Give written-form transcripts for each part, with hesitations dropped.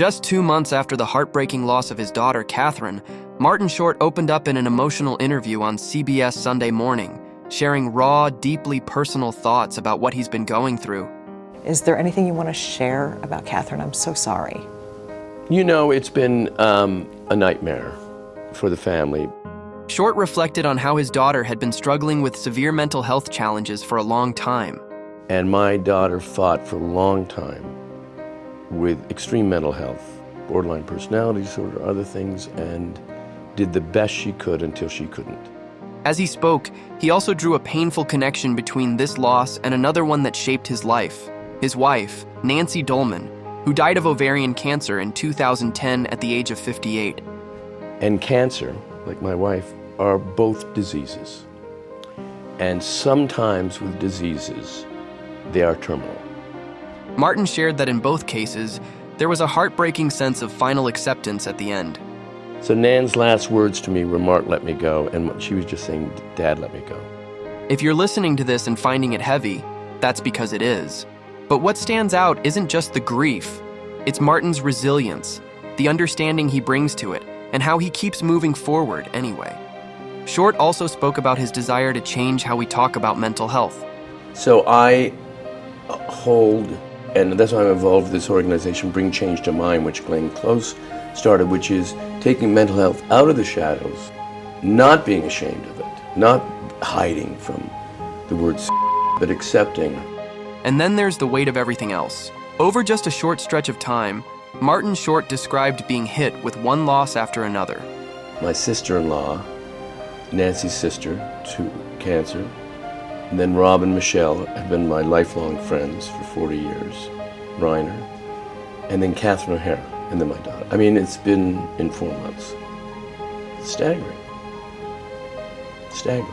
Just 2 months after the heartbreaking loss of his daughter, Catherine, Martin Short opened up in an emotional interview on CBS Sunday Morning, sharing raw, deeply personal thoughts about what he's been going through. Is there anything you want to share about Catherine? I'm so sorry. You know, it's been a nightmare for the family. Short reflected on how his daughter had been struggling with severe mental health challenges for a long time. And my daughter fought for a long time with extreme mental health, borderline personality disorder, other things, and did the best she could until she couldn't. As he spoke, he also drew a painful connection between this loss and another one that shaped his life. His wife, Nancy Dolman, who died of ovarian cancer in 2010 at the age of 58. And cancer, like my wife, are both diseases. And sometimes with diseases, they are terminal. Martin shared that in both cases, there was a heartbreaking sense of final acceptance at the end. So Nan's last words to me were, "Mark, let me go," and she was just saying, "Dad, let me go." If you're listening to this and finding it heavy, that's because it is. But what stands out isn't just the grief, it's Martin's resilience, the understanding he brings to it, and how he keeps moving forward anyway. Short also spoke about his desire to change how we talk about mental health. So I hold, and that's why I'm involved with this organization, Bring Change to Mind, which Glenn Close started, which is taking mental health out of the shadows, not being ashamed of it, not hiding from the words, but accepting. And then there's the weight of everything else. Over just a short stretch of time, Martin Short described being hit with one loss after another. My sister-in-law, Nancy's sister, to cancer, and then Rob and Michelle have been my lifelong friends for 40 years, Reiner, and then Catherine O'Hara, and then my daughter. I mean, it's been in 4 months. It's staggering. Staggering.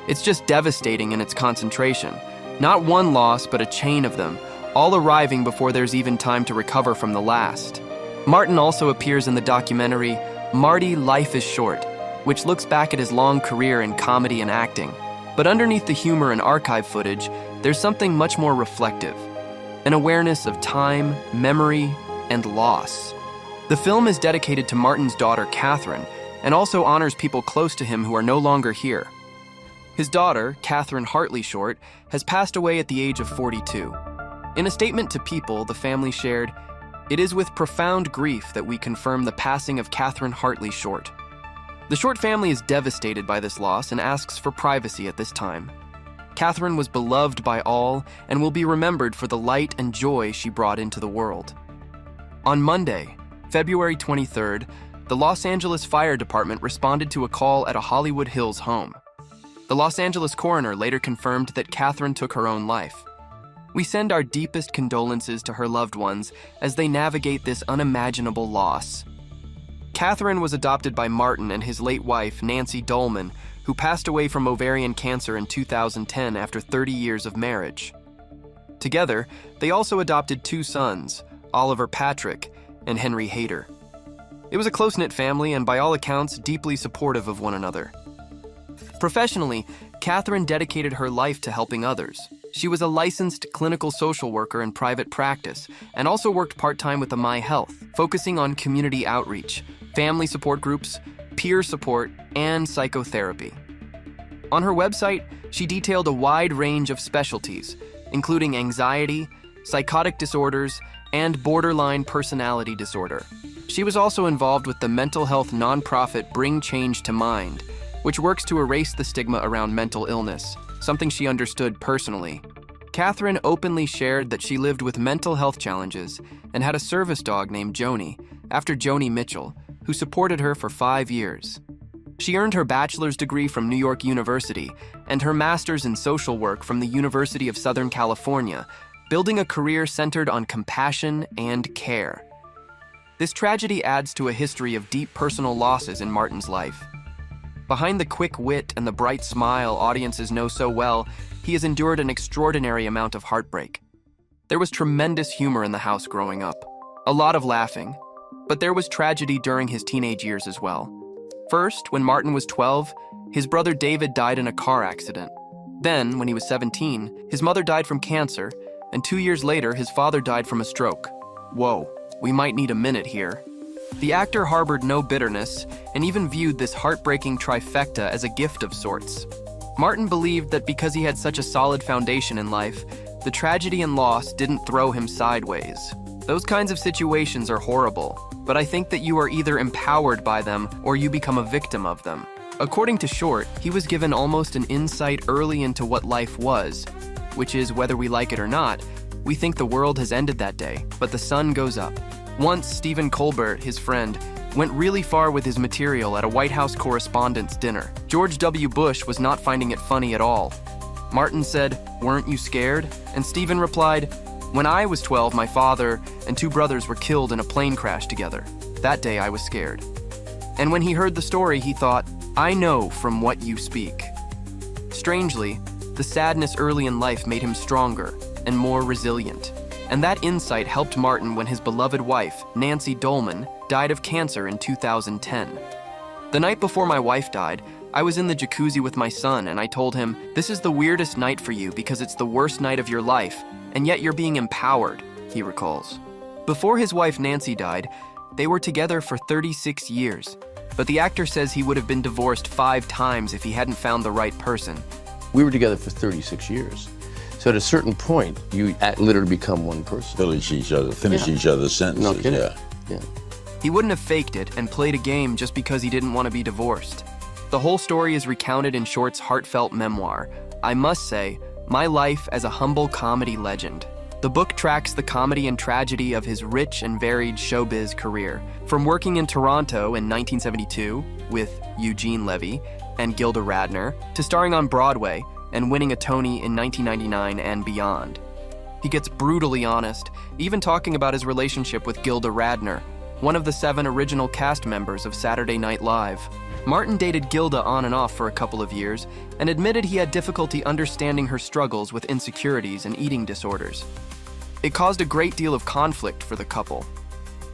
It's just devastating in its concentration. Not one loss, but a chain of them, all arriving before there's even time to recover from the last. Martin also appears in the documentary Marty, Life is Short, which looks back at his long career in comedy and acting. But underneath the humor and archive footage, there's something much more reflective, an awareness of time, memory, and loss. The film is dedicated to Martin's daughter, Catherine, and also honors people close to him who are no longer here. His daughter, Catherine Hartley Short, has passed away at the age of 42. In a statement to People, the family shared, "It is with profound grief that we confirm the passing of Catherine Hartley Short." The Short family is devastated by this loss and asks for privacy at this time. Catherine was beloved by all and will be remembered for the light and joy she brought into the world. On Monday, February 23rd, the Los Angeles Fire Department responded to a call at a Hollywood Hills home. The Los Angeles coroner later confirmed that Catherine took her own life. We send our deepest condolences to her loved ones as they navigate this unimaginable loss. Catherine was adopted by Martin and his late wife, Nancy Dolman, who passed away from ovarian cancer in 2010 after 30 years of marriage. Together, they also adopted 2 sons, Oliver Patrick and Henry Hayter. It was a close-knit family and by all accounts, deeply supportive of one another. Professionally, Catherine dedicated her life to helping others. She was a licensed clinical social worker in private practice and also worked part-time with the My Health, focusing on community outreach, family support groups, peer support, and psychotherapy. On her website, she detailed a wide range of specialties, including anxiety, psychotic disorders, and borderline personality disorder. She was also involved with the mental health nonprofit Bring Change to Mind, which works to erase the stigma around mental illness, something she understood personally. Catherine openly shared that she lived with mental health challenges and had a service dog named Joni, after Joni Mitchell, who supported her for 5 years. She earned her bachelor's degree from New York University and her master's in social work from the University of Southern California, building a career centered on compassion and care. This tragedy adds to a history of deep personal losses in Martin's life. Behind the quick wit and the bright smile audiences know so well, he has endured an extraordinary amount of heartbreak. There was tremendous humor in the house growing up, a lot of laughing, but there was tragedy during his teenage years as well. First, when Martin was 12, his brother David died in a car accident. Then, when he was 17, his mother died from cancer, and 2 years later, his father died from a stroke. Whoa. We might need a minute here. The actor harbored no bitterness and even viewed this heartbreaking trifecta as a gift of sorts. Martin believed that because he had such a solid foundation in life, the tragedy and loss didn't throw him sideways. Those kinds of situations are horrible, but I think that you are either empowered by them or you become a victim of them. According to Short, he was given almost an insight early into what life was, which is, whether we like it or not, we think the world has ended that day, but the sun goes up. Once, Stephen Colbert, his friend, went really far with his material at a White House Correspondents' Dinner. George W. Bush was not finding it funny at all. Martin said, "Weren't you scared?" And Stephen replied, "When I was 12, my father and 2 brothers were killed in a plane crash together. That day I was scared." And when he heard the story, he thought, "I know from what you speak." Strangely, the sadness early in life made him stronger and more resilient. And that insight helped Martin when his beloved wife, Nancy Dolman, died of cancer in 2010. The night before my wife died, I was in the jacuzzi with my son and I told him, "This is the weirdest night for you because it's the worst night of your life, and yet you're being empowered," he recalls. Before his wife Nancy died, they were together for 36 years, but the actor says he would have been divorced 5 times if he hadn't found the right person. We were together for 36 years. So at a certain point, you literally become one person. Finish each other's sentences. No kidding. Yeah. He wouldn't have faked it and played a game just because he didn't want to be divorced. The whole story is recounted in Short's heartfelt memoir, I Must Say, My Life as a Humble Comedy Legend. The book tracks the comedy and tragedy of his rich and varied showbiz career, from working in Toronto in 1972 with Eugene Levy and Gilda Radner, to starring on Broadway and winning a Tony in 1999 and beyond. He gets brutally honest, even talking about his relationship with Gilda Radner, one of the 7 original cast members of Saturday Night Live. Martin dated Gilda on and off for a couple of years and admitted he had difficulty understanding her struggles with insecurities and eating disorders. It caused a great deal of conflict for the couple.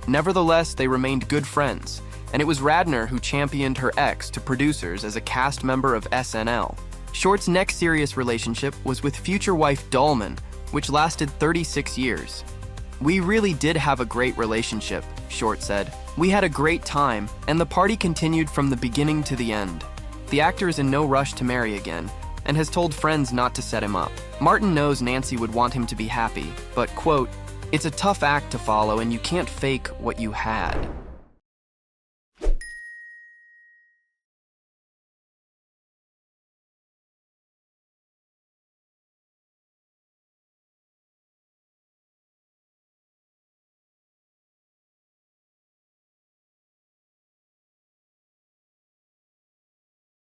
Nevertheless, they remained good friends, and it was Radner who championed her ex to producers as a cast member of SNL. Short's next serious relationship was with future wife Dolman, which lasted 36 years. "We really did have a great relationship," Short said. "We had a great time, and the party continued from the beginning to the end." The actor is in no rush to marry again, and has told friends not to set him up. Martin knows Nancy would want him to be happy, but, quote, "It's a tough act to follow and you can't fake what you had."